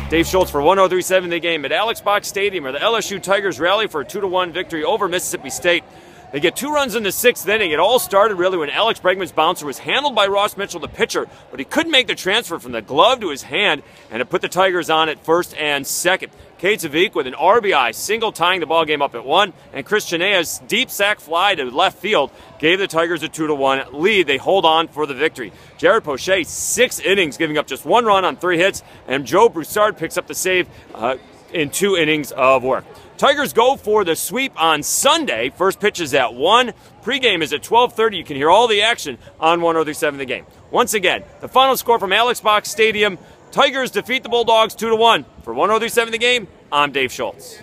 Dave Schultz for 103.7 The Game at Alex Box Stadium, where the LSU Tigers rally for a 2-1 victory over Mississippi State. They get 2 runs in the 6th inning. It all started really when Alex Bregman's bouncer was handled by Ross Mitchell, the pitcher, but he couldn't make the transfer from the glove to his hand, and it put the Tigers on at first and second. Cade Zavik with an RBI single tying the ball game up at 1, and Chris Chenea's deep sac fly to left field gave the Tigers a 2-1 lead. They hold on for the victory. Jared Poche, 6 innings, giving up just 1 run on 3 hits, and Joe Broussard picks up the save in 2 innings of work. Tigers go for the sweep on Sunday. First pitch is at 1. Pregame is at 12:30. You can hear all the action on 103.7 The Game. Once again, the final score from Alex Box Stadium: Tigers defeat the Bulldogs 2-1. For 103.7 The Game, I'm Dave Schultz.